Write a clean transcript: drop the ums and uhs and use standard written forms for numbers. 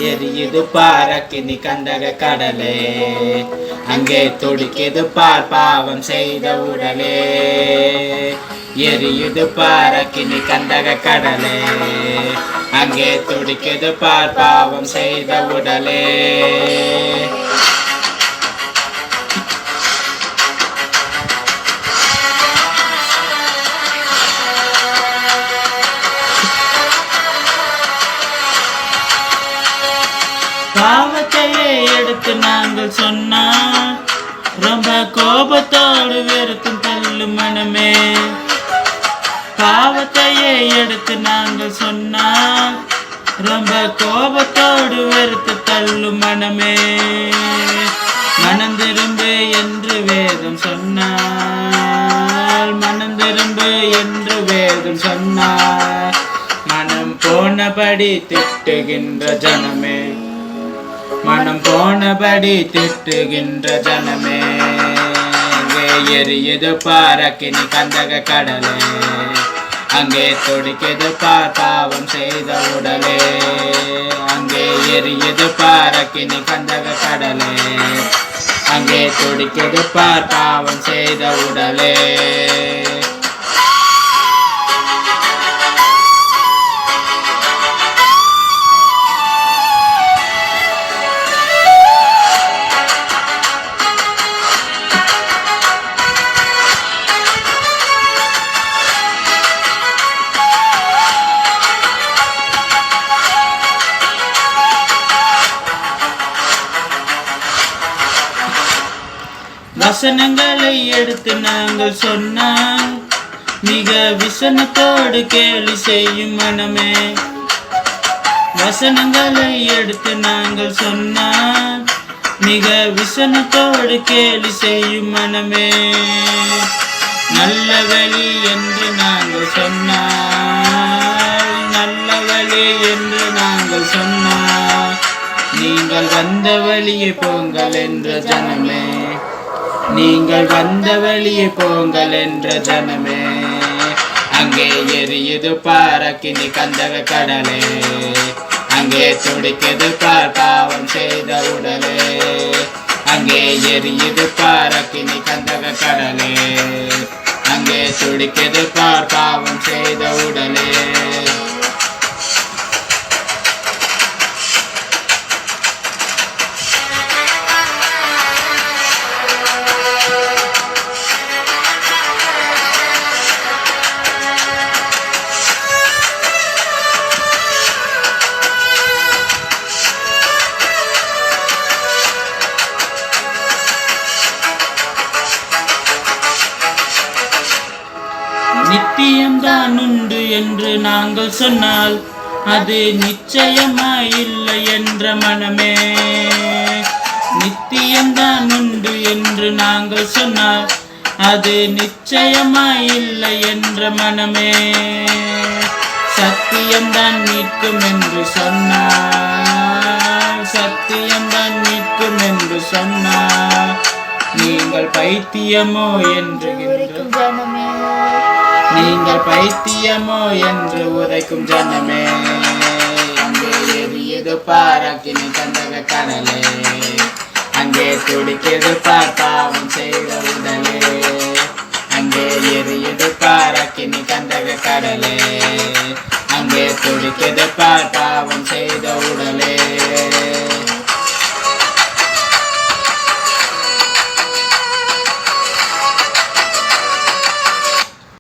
எரியுது பாரக்கினி கந்தக கடலே, அங்கே துடிக்குது பார் பாவம் செய்த உடலே. எரியுது பாரக்கினி கந்தக கடலே, அங்கே துடிக்குது பார் பாவம் செய்த உடலே. பாவத்தையே எடுத்து நாங்கள் சொன்னா ரொம்ப கோபத்தோடு வெறுக்கும் தள்ளு மனமே. பாவத்தையே எடுத்து நாங்கள் சொன்னா ரொம்ப கோபத்தோடு வெறுத்து தள்ளு மனமே. மனம் திரும்பு என்று வேதம் சொன்னால், மனம் திரும்பு என்று வேதம் சொன்னால், மனம் போனபடி திட்டுகின்ற ஜனமே, மனம் போனபடி திட்டுகின்ற ஜனமே. அங்கே எரியுது பாரக்கினி கந்தக கடலே, அங்கே துடிக்குது பார் பாவம் செய்த உடலே. அங்கே எரியுது பாரக்கினி கந்தக கடலே, அங்கே துடிக்குது பார் பாவம் செய்த உடலே. வசனங்களை எடுத்து நாங்கள் சொன்னால் மிக விசனத்தோடு கேலி செய்யும் மனமே. வசனங்களை எடுத்து நாங்கள் சொன்னால் மிக விசனத்தோடு கேலி செய்யும் மனமே. நல்ல வழி என்று நாங்கள் சொன்னால், நல்ல வழி என்று நாங்கள் சொன்னால், நீங்கள் வந்த வழியை போங்கள் என்ற ஜனமே, நீங்கள் வந்த வழியை போங்கள் என்ற ஜனமே. அங்கே எரியுது பாரக்கினி கந்தக கடலே, அங்கே துடிக்குது பார் பாவம் செய்த உடலே. அங்கே எரியுது பாரக்கினி கந்தக கடலே, அங்கே துடிக்குது பார் பாவம் செய்த உடலே. நித்தியம்தான் உண்டு என்று நாங்கள் சொன்னால் அது நிச்சயமாயில்லை என்ற மனமே. நித்தியம்தான் உண்டு என்று நாங்கள் சொன்னால் அது நிச்சயமாயில்லை என்ற மனமே. சத்தியம்தான் மீட்கும் என்று சொன்னார், சத்தியம்தான் மீட்கும் என்று சொன்னார், நீங்கள் பைத்தியமோ என்று ஜனமே, நீங்கள் பைத்தியமோ என்று உரைக்கும் ஜனமே. அங்கே எரியுது பாரக்கினி கந்தக கடலே, அங்கே துடிக்குது பார் பாவம் செய்த உடலே. அங்கே எரியுது பாரக்கினி கந்தக கடலே, அங்கே துடிக்குது பார் பாவம் செய்த உடலே.